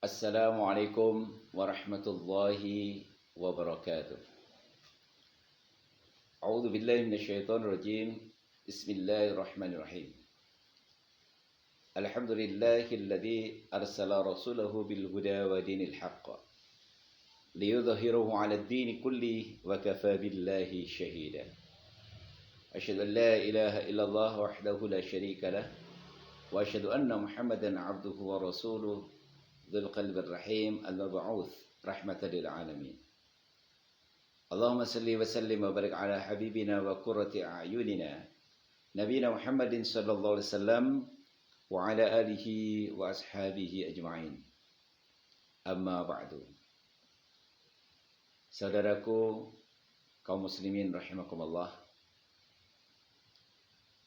Assalamualaikum warahmatullahi wabarakatuh. A'udzu billahi minasyaitonir rajim. Bismillahirrahmanirrahim. Alhamdulillahilladzi arsala rasulahu bil huda wa dinil haqq liyudhhirahu 'alad dini kulli wa kafa billahi shahida. Asyhadu an la ilaha illallah wahdahu la syarika lah wa asyhadu anna Muhammadan 'abduhu wa rasuluh dzul qalbir rahim al-mab'uts rahmatan lil alamin. Allahumma salli wa sallim wa barik ala habibina wa qurrati a'yunina nabiyina Muhammadin sallallahu alaihi wasallam wa ala alihi wa ashabihi ajma'in. Amma ba'du. Saudaraku kaum muslimin rahimakumullah,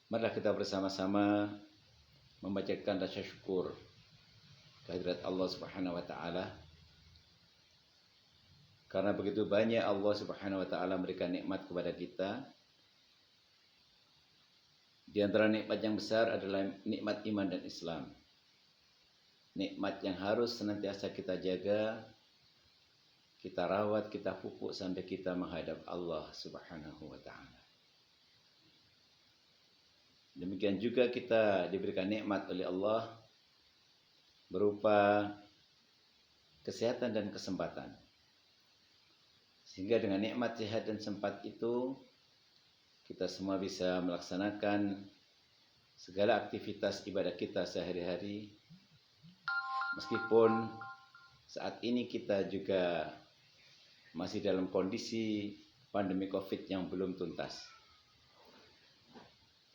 marilah kita bersama-sama membacakan rasa syukur kehadirat Allah Subhanahu wa taala. Karena begitu banyak Allah Subhanahu wa taala memberikan nikmat kepada kita. Di antara nikmat yang besar adalah nikmat iman dan Islam. Nikmat yang harus senantiasa kita jaga, kita rawat, kita pupuk sampai kita menghadap Allah Subhanahu wa taala. Demikian juga kita diberikan nikmat oleh Allah berupa kesehatan dan kesempatan. Sehingga dengan nikmat sehat dan sempat itu kita semua bisa melaksanakan segala aktivitas ibadah kita sehari-hari. Meskipun saat ini kita juga masih dalam kondisi pandemi Covid yang belum tuntas.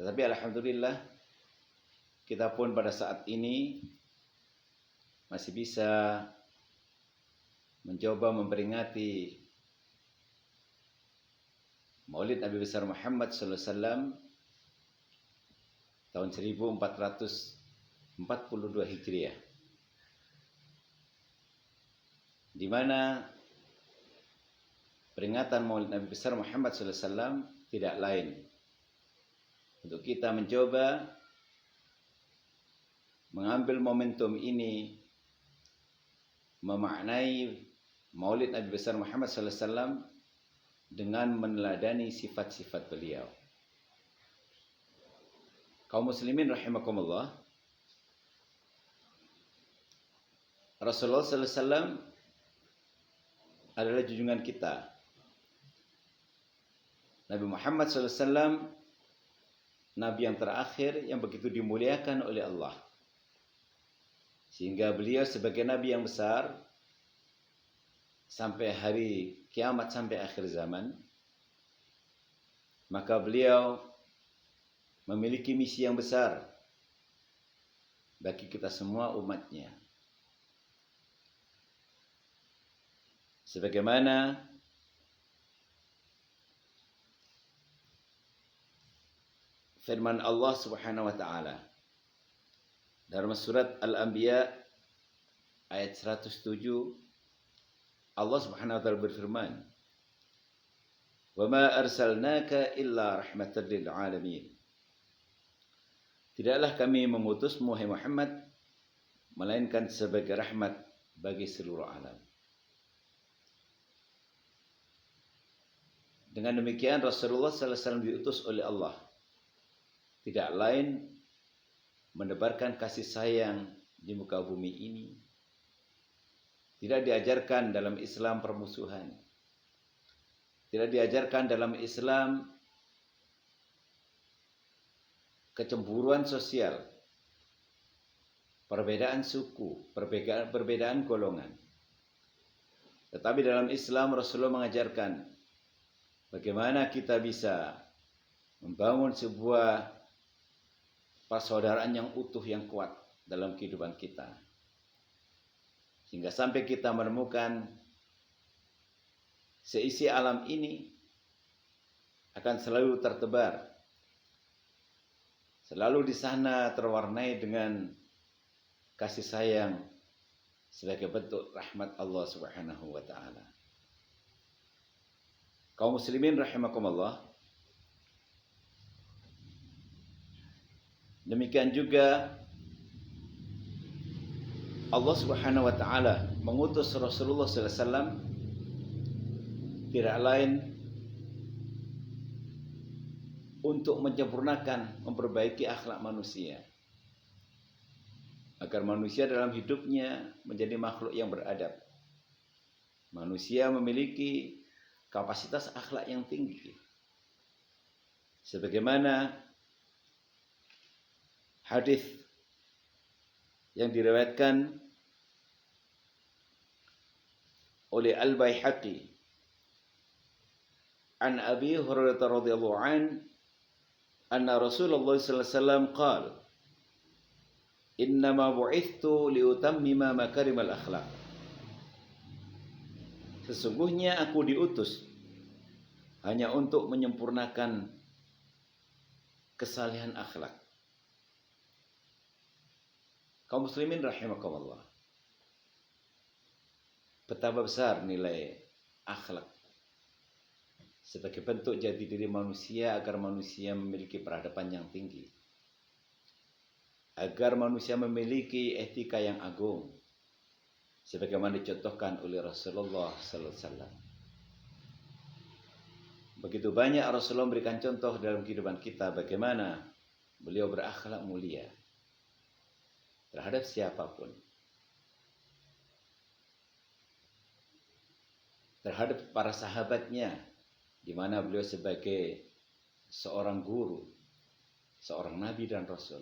Tetapi alhamdulillah kita pun pada saat ini masih bisa mencoba memperingati Maulid Nabi besar Muhammad sallallahu alaihi wasallam tahun 1442 Hijriah, di mana peringatan Maulid Nabi besar Muhammad sallallahu alaihi wasallam tidak lain untuk kita mencoba mengambil momentum ini, memaknai Maulid Nabi besar Muhammad sallallahu alaihi wasallam dengan meneladani sifat-sifat beliau. Kaum muslimin rahimakumullah, Rasulullah sallallahu alaihi wasallam adalah junjungan kita. Nabi Muhammad sallallahu alaihi wasallam nabi yang terakhir yang begitu dimuliakan oleh Allah. Sehingga beliau sebagai nabi yang besar sampai hari kiamat, sampai akhir zaman, maka beliau memiliki misi yang besar bagi kita semua umatnya. Sebagaimana firman Allah Subhanahu wa taala dalam surat Al-Anbiya ayat 107, Allah Subhanahu wa taala berfirman, "Wa ma arsalnaka illa rahmatan lil alamin." Tidaklah kami mengutusmu hai Muhammad melainkan sebagai rahmat bagi seluruh alam. Dengan demikian Rasulullah sallallahu alaihi wasallam diutus oleh Allah tidak lain menebarkan kasih sayang di muka bumi ini. Tidak diajarkan dalam Islam permusuhan. Tidak diajarkan dalam Islam kecemburuan sosial, perbedaan suku, perbedaan golongan. Tetapi dalam Islam Rasulullah mengajarkan bagaimana kita bisa membangun sebuah persaudaraan yang utuh, yang kuat dalam kehidupan kita. Sehingga sampai kita menemukan seisi alam ini akan selalu tertebar, selalu di sana terwarnai dengan kasih sayang sebagai bentuk rahmat Allah Subhanahu wa taala. Kaum muslimin rahimakumullah, demikian juga Allah Subhanahu wa taala mengutus Rasulullah sallallahu alaihi wasallam tidak lain untuk menyempurnakan, memperbaiki akhlak manusia, agar manusia dalam hidupnya menjadi makhluk yang beradab. Manusia memiliki kapasitas akhlak yang tinggi. Sebagaimana hadis yang diriwayatkan oleh Al-Baihaqi an Abi Hurairah radhiyallahu an anna Rasulullah sallallahu alaihi wasallam qala innama bu'ithtu liutammima makarimal akhlaq. Sesungguhnya aku diutus hanya untuk menyempurnakan kesalehan akhlak. Kaum muslimin rahimakumullah. Betapa besar nilai akhlak sebagai bentuk jati diri manusia agar manusia memiliki peradaban yang tinggi, agar manusia memiliki etika yang agung, sebagaimana dicontohkan oleh Rasulullah sallallahu alaihi wasallam. Begitu banyak Rasulullah memberikan contoh dalam kehidupan kita bagaimana beliau berakhlak mulia terhadap siapapun, terhadap para sahabatnya, di mana beliau sebagai seorang guru, seorang nabi dan rasul,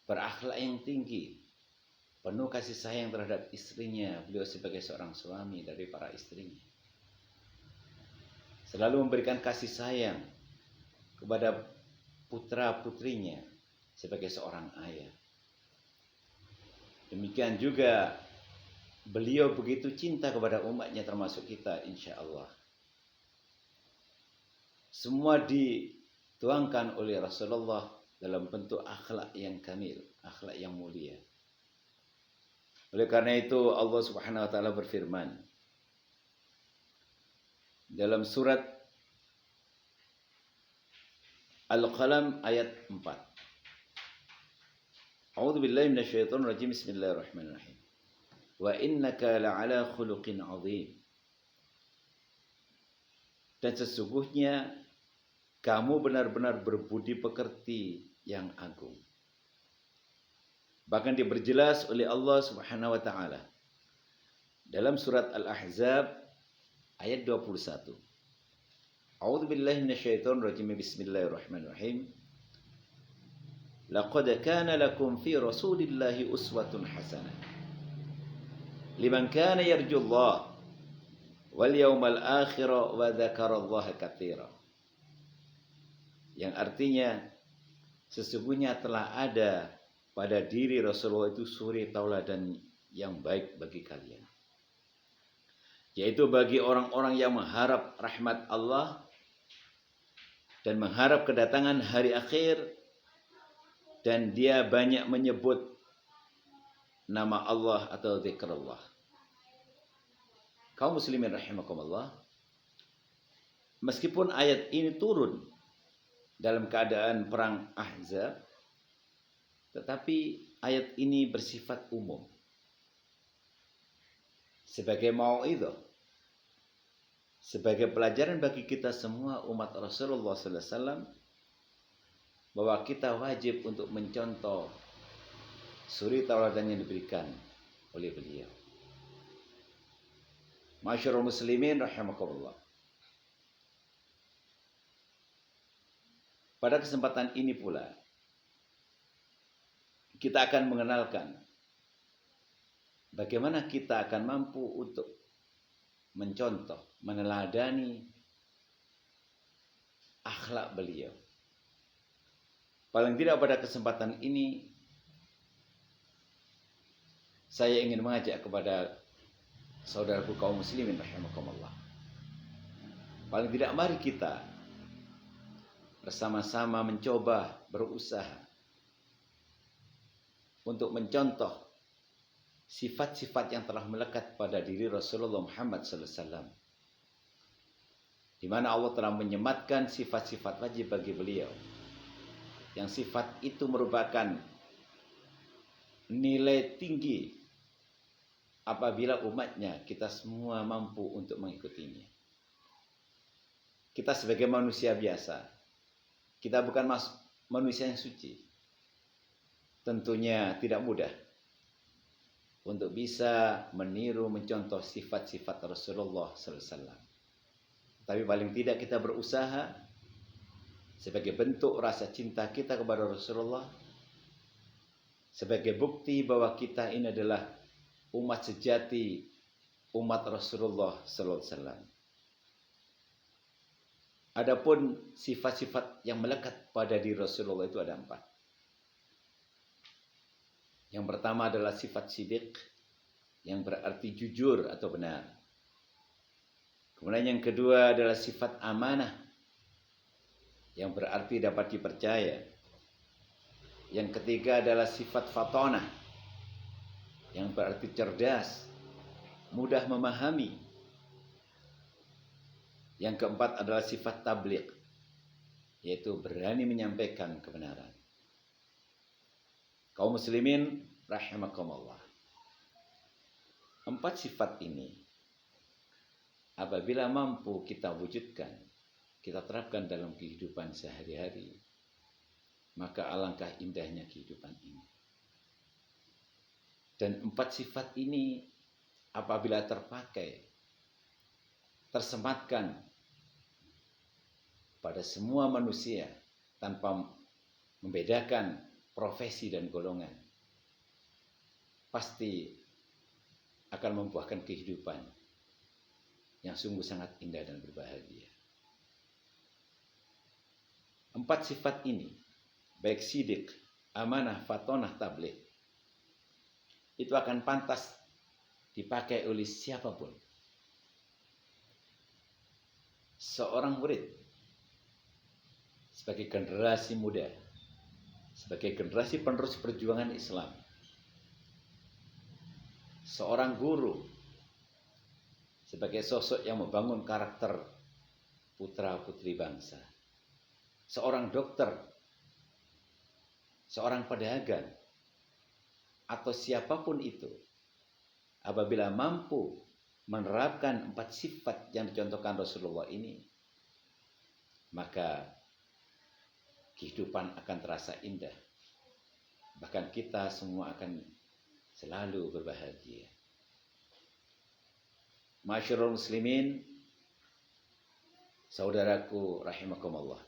berakhlak yang tinggi, penuh kasih sayang terhadap istrinya, beliau sebagai seorang suami dari para istrinya, selalu memberikan kasih sayang kepada putra-putrinya sebagai seorang ayah. Demikian juga beliau begitu cinta kepada umatnya termasuk kita, insya Allah. Semua dituangkan oleh Rasulullah dalam bentuk akhlak yang kamil, akhlak yang mulia. Oleh karena itu Allah Subhanahu wa taala berfirman dalam surat Al-Qalam ayat 4. A'udzu billahi minasyaitonir rajim. Bismillahirrahmanirrahim. Wa innaka la'ala khuluqin 'adzim. Dan sesungguhnya kamu benar-benar berbudi pekerti yang agung. Bahkan diperjelas oleh Allah Subhanahu wa taala dalam surat Al-Ahzab ayat 21. A'udzu billahi minasyaitonir rajim. Bismillahirrahmanirrahim. Laqad kana lakum fi Rasulillahi uswatun hasanah liman kana yarjullah wal yawmal akhir wa dzakarallaha katsira. Yang artinya sesungguhnya telah ada pada diri Rasulullah itu suri tauladan yang baik bagi kalian, yaitu bagi orang-orang yang mengharap rahmat Allah dan mengharap kedatangan hari akhir, dan dia banyak menyebut nama Allah atau zikrullah. Kaum muslimin rahimakumullah, meskipun ayat ini turun dalam keadaan perang Ahzab, tetapi ayat ini bersifat umum sebagai mau'izah, sebagai pelajaran bagi kita semua umat Rasulullah sallallahu alaihi wasallam, bahwa kita wajib untuk mencontoh suri tauladan yang diberikan oleh beliau. Masyarul muslimin rahimakumullah. Pada kesempatan ini pula kita akan mengenalkan bagaimana kita akan mampu untuk mencontoh, meneladani akhlak beliau. Paling tidak pada kesempatan ini saya ingin mengajak kepada saudaraku kaum muslimin rahimakumullah. Paling tidak mari kita bersama-sama mencoba, berusaha untuk mencontoh sifat-sifat yang telah melekat pada diri Rasulullah Muhammad sallallahu alaihi wasallam, di mana Allah telah menyematkan sifat-sifat wajib bagi beliau, yang sifat itu merupakan nilai tinggi apabila umatnya kita semua mampu untuk mengikutinya. Kita sebagai manusia biasa, kita bukan manusia yang suci. Tentunya tidak mudah untuk bisa meniru, mencontoh sifat-sifat Rasulullah SAW. Tapi paling tidak kita berusaha sebagai bentuk rasa cinta kita kepada Rasulullah, sebagai bukti bahwa kita ini adalah umat sejati, umat Rasulullah SAW. Adapun sifat-sifat yang melekat pada diri Rasulullah itu ada 4. Yang pertama adalah sifat sidiq, yang berarti jujur atau benar. Kemudian yang kedua adalah sifat amanah, yang berarti dapat dipercaya. Yang ketiga adalah sifat fatonah, yang berarti cerdas, mudah memahami. Yang keempat adalah sifat tabligh, yaitu berani menyampaikan kebenaran. Kaum muslimin rahimakumullah. 4 sifat ini apabila mampu kita wujudkan, kita terapkan dalam kehidupan sehari-hari, maka alangkah indahnya kehidupan ini. Dan 4 sifat ini apabila terpakai, tersematkan pada semua manusia tanpa membedakan profesi dan golongan, pasti akan membuahkan kehidupan yang sungguh sangat indah dan berbahagia. 4 sifat ini, baik sidik, amanah, fatonah, tabligh, itu akan pantas dipakai oleh siapapun. Seorang murid sebagai generasi muda, sebagai generasi penerus perjuangan Islam, seorang guru sebagai sosok yang membangun karakter putra-putri bangsa, seorang dokter, seorang pedagang, atau siapapun itu, apabila mampu menerapkan 4 sifat yang dicontohkan Rasulullah ini, maka kehidupan akan terasa indah. Bahkan kita semua akan selalu berbahagia. Masyarul muslimin, saudaraku rahimakumullah.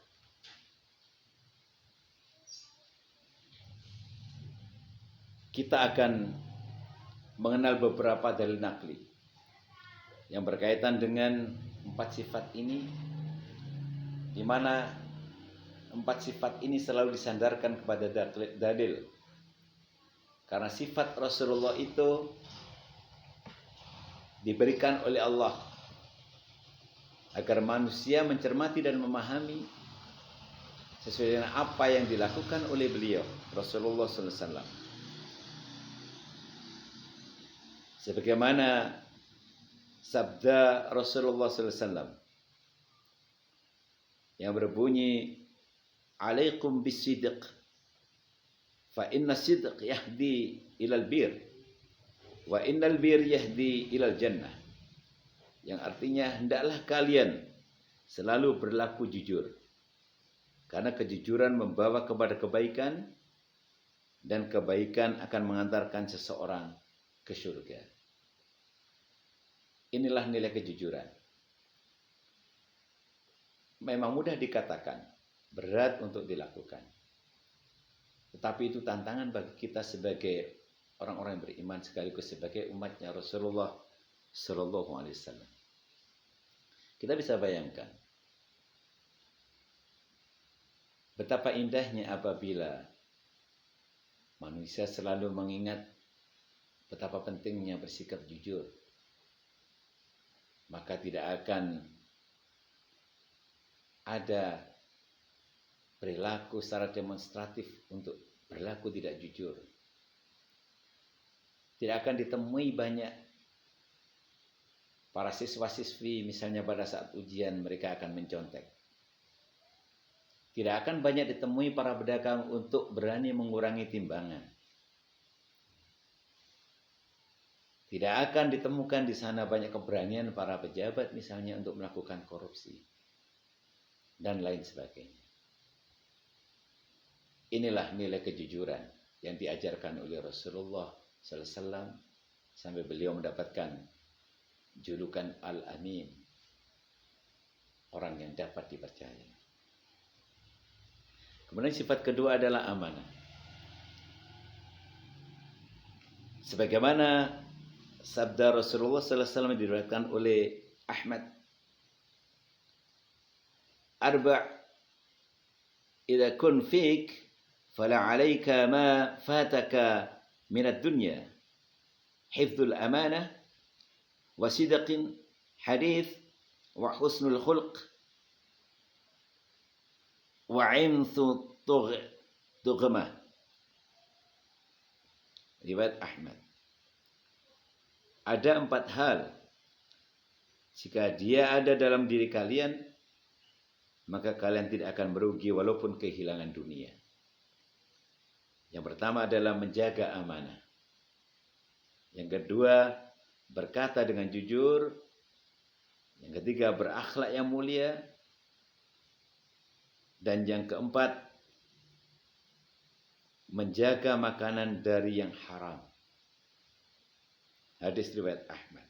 Kita akan mengenal beberapa dalil nakli yang berkaitan dengan 4 sifat ini, di mana 4 sifat ini selalu disandarkan kepada dalil. Karena sifat Rasulullah itu diberikan oleh Allah agar manusia mencermati dan memahami sesuai dengan apa yang dilakukan oleh beliau, Rasulullah SAW. Sebagaimana sabda Rasulullah SAW yang berbunyi, alaikum bisidq fa inna sidq yahdi ilal bir wa innal bir yahdi ilal jannah, yang artinya hendaklah kalian selalu berlaku jujur, karena kejujuran membawa kepada kebaikan dan kebaikan akan mengantarkan seseorang ke surga. Inilah nilai kejujuran. Memang mudah dikatakan, berat untuk dilakukan. Tetapi itu tantangan bagi kita sebagai orang-orang yang beriman sekaligus sebagai umatnya Rasulullah Sallallahu Alaihi Wasallam. Kita bisa bayangkan betapa indahnya apabila manusia selalu mengingat betapa pentingnya bersikap jujur, maka tidak akan ada perilaku secara demonstratif untuk berlaku tidak jujur. Tidak akan ditemui banyak para siswa-siswi misalnya pada saat ujian mereka akan mencontek. Tidak akan banyak ditemui para pedagang untuk berani mengurangi timbangan. Tidak akan ditemukan di sana banyak keberanian para pejabat misalnya untuk melakukan korupsi dan lain sebagainya. Inilah nilai kejujuran yang diajarkan oleh Rasulullah SAW sampai beliau mendapatkan julukan Al-Amin, orang yang dapat dipercaya. Kemudian sifat kedua adalah amanah. Sebagaimana sabda Rasulullah SAW diriwayatkan oleh Ahmad, "Arba' idza kun fik fala 'alaika ma fataka min ad-dunya, hifdzul amanah wa sidqin hadits wa husnul khulq wa 'imthu tughmah." Riwayat Ahmad. Ada 4 hal, jika dia ada dalam diri kalian, maka kalian tidak akan merugi walaupun kehilangan dunia. Yang pertama adalah menjaga amanah. Yang kedua, berkata dengan jujur. Yang ketiga, berakhlak yang mulia. Dan yang keempat, menjaga makanan dari yang haram. Hadis riwayat Ahmad.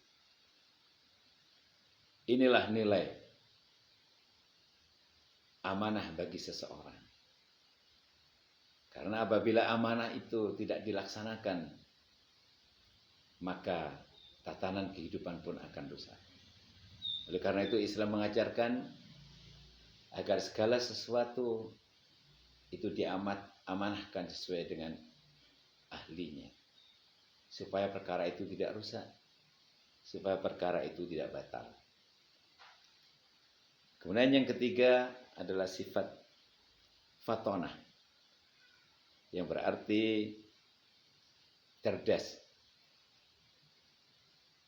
Inilah nilai amanah bagi seseorang. Karena apabila amanah itu tidak dilaksanakan, maka tatanan kehidupan pun akan rusak. Oleh karena itu Islam mengajarkan agar segala sesuatu itu diamanahkan sesuai dengan ahlinya, supaya perkara itu tidak rusak, supaya perkara itu tidak batal. Kemudian yang ketiga adalah sifat fatonah, yang berarti cerdas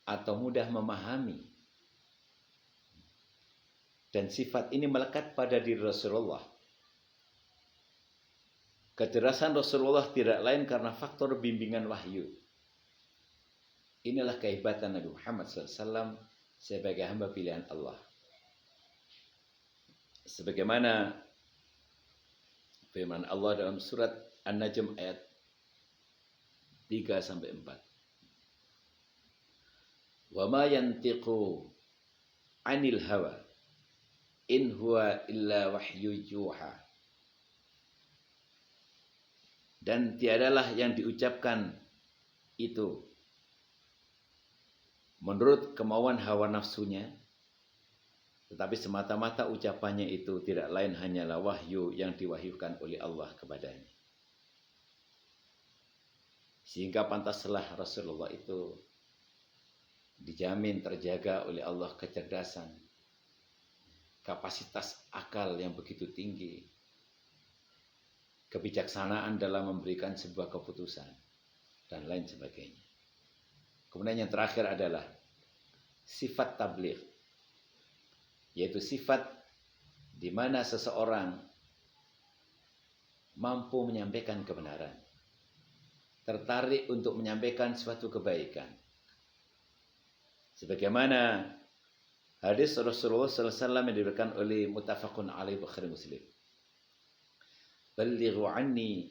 atau mudah memahami. Dan sifat ini melekat pada diri Rasulullah. Kecerdasan Rasulullah tidak lain karena faktor bimbingan wahyu. Inilah kehebatan Nabi Muhammad SAW sebagai hamba pilihan Allah. Sebagaimana firman Allah dalam surat An-Najm ayat 3-4. Wa ma yantiqu 'anil hawa in huwa illa wahyu yuha. Dan tiadalah yang diucapkan itu menurut kemauan hawa nafsunya, tetapi semata-mata ucapannya itu tidak lain hanyalah wahyu yang diwahyukan oleh Allah kepadanya. Sehingga pantaslah Rasulullah itu dijamin terjaga oleh Allah kecerdasan, kapasitas akal yang begitu tinggi, kebijaksanaan dalam memberikan sebuah keputusan, dan lain sebagainya. Kemudian yang terakhir adalah sifat tabligh, yaitu sifat di mana seseorang mampu menyampaikan kebenaran, tertarik untuk menyampaikan suatu kebaikan. Sebagaimana hadis Rasulullah SAW yang diberikan oleh muttafaqun alaih Bukhari Muslim. Ballighu anni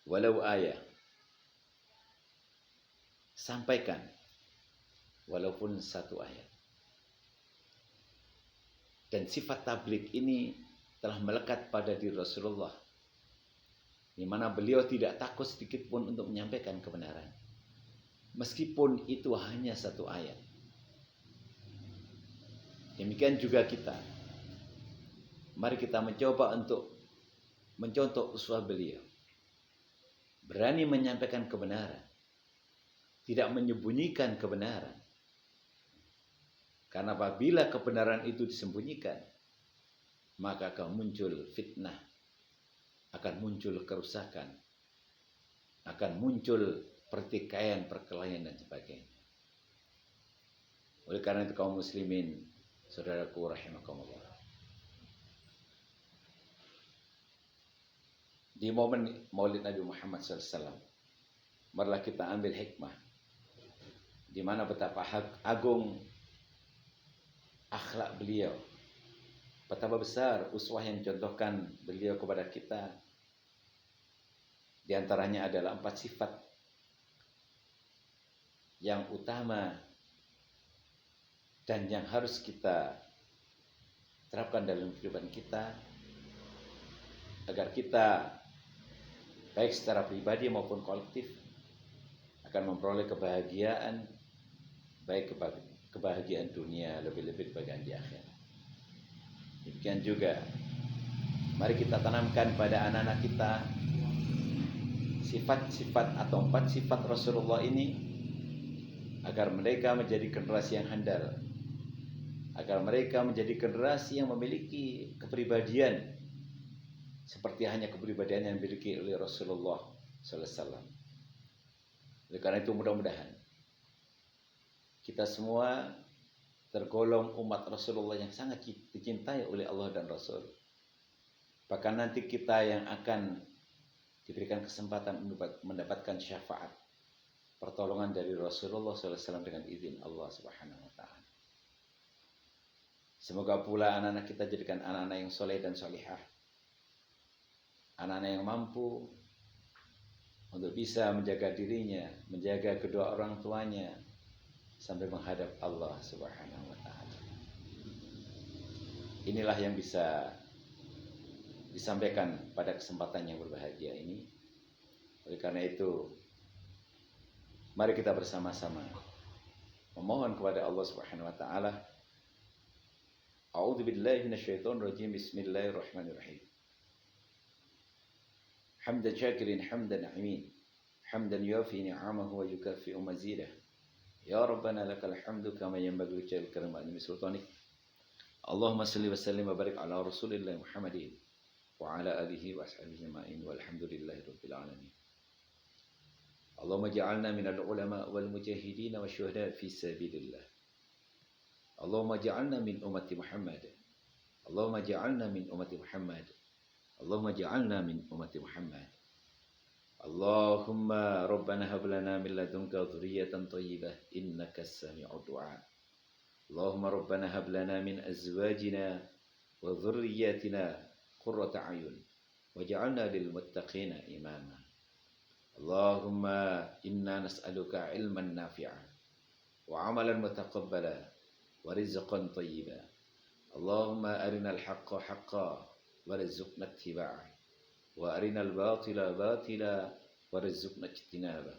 walau ayah. Sampaikan walaupun satu ayat. Dan sifat tabligh ini telah melekat pada diri Rasulullah, di mana beliau tidak takut sedikit pun untuk menyampaikan kebenaran, meskipun itu hanya satu ayat. Demikian juga kita. Mari kita mencoba untuk mencontoh uswah beliau. Berani menyampaikan kebenaran, tidak menyembunyikan kebenaran. Karena apabila kebenaran itu disembunyikan, maka akan muncul fitnah, akan muncul kerusakan, akan muncul pertikaian, perkelahian dan sebagainya. Oleh karena itu kaum muslimin, saudaraku rahimakumullah, di momen Maulid Nabi Muhammad SAW, marilah kita ambil hikmah di mana betapa agung akhlak beliau, betapa besar uswah yang contohkan beliau kepada kita. Di antaranya adalah 4 sifat yang utama dan yang harus kita terapkan dalam kehidupan kita agar kita baik secara pribadi maupun kolektif akan memperoleh kebahagiaan, baik kebahagiaan dunia, lebih-lebih kebahagiaan di akhirat. Demikian juga mari kita tanamkan pada anak-anak kita sifat-sifat atau 4 sifat Rasulullah ini agar mereka menjadi generasi yang handal, agar mereka menjadi generasi yang memiliki kepribadian seperti hanya kepribadian yang dimiliki oleh Rasulullah sallallahu alaihi wasallam. Oleh karena itu mudah-mudahan kita semua tergolong umat Rasulullah yang sangat dicintai oleh Allah dan Rasul. Bahkan nanti kita yang akan diberikan kesempatan mendapatkan syafaat pertolongan dari Rasulullah SAW dengan izin Allah Subhanahu wa taala. Semoga pula anak-anak kita jadikan anak-anak yang soleh dan solihah, anak-anak yang mampu untuk bisa menjaga dirinya, menjaga kedua orang tuanya sampai menghadap Allah Subhanahu wa taala. Inilah yang bisa disampaikan pada kesempatan yang berbahagia ini. Oleh karena itu, mari kita bersama-sama memohon kepada Allah Subhanahu wa taala. A'udzu billahi minasyaitonir rajim. Bismillahirrahmanirrahim. Hamdan syakirin hamdan na'imin. Hamdan yuafi ni'amahu wa yukafi'u mazidah. Ya Rabbana lakal hamdu kama yanbaghi li jalali karamati min sultanik. Allahumma salli wa sallim wa barik ala Rasulillah Muhammadin wa ala alihi wa ashabihi ajma'in walhamdulillahi rabbil alamin. Allahumma ja'alna minal ulama wal mujahidin wasyuhada fi sabilillah. Allahumma ja'alna min ummati Muhammad. Allahumma ja'alna min ummati Muhammad. Allahumma ja'alna min ummati Muhammad. Allahumma rabbana hab lana min ladunka dhurriyyatan thayyibah innaka as-sami'ud du'a. Allahumma rabbana hab lana min azwajina wa dhurriyyatina qurrata a'yun waj'alna lil muttaqina imama. Allahumma inna nas'aluka ilman nafi'a wa 'amalan mutaqabbala wa rizqan thayyiba. Allahumma arinal haqqa haqqan warzuqna ittiba'ah wa arinal batila batila warzuqna ijtinabah.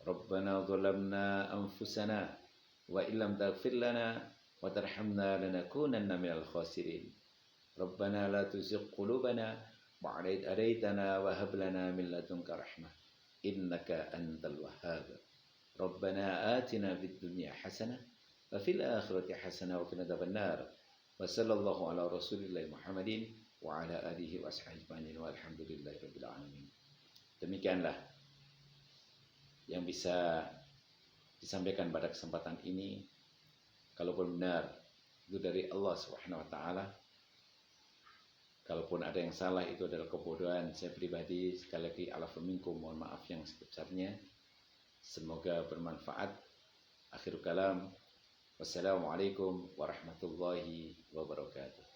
Rabbana zalamna anfusana wa illam taghfir lana wa tarhamna lanakunanna minal khasirin. Rabbana la tuzigh qulubana ba'da idh hadaytana wa hab lana min ladunka rahmah innaka antal wahhab. Rabbana atina fid dunya hasanah wa fil akhirati hasanah wa qina adzabannar. Wa sallallahu ala Rasulillah Muhammadin wa ala alihi wa ashabihi ajma'in walhamdulillahi rabbil alamin. Demikianlah yang bisa disampaikan pada kesempatan ini. Kalaupun benar itu dari Allah Subhanahu wa taala, kalaupun ada yang salah itu adalah kebodohan saya pribadi. Sekali lagi alafu minkum, mohon maaf yang sebesarnya. Semoga bermanfaat. Akhirul kalam. Wassalamualaikum warahmatullahi wabarakatuh.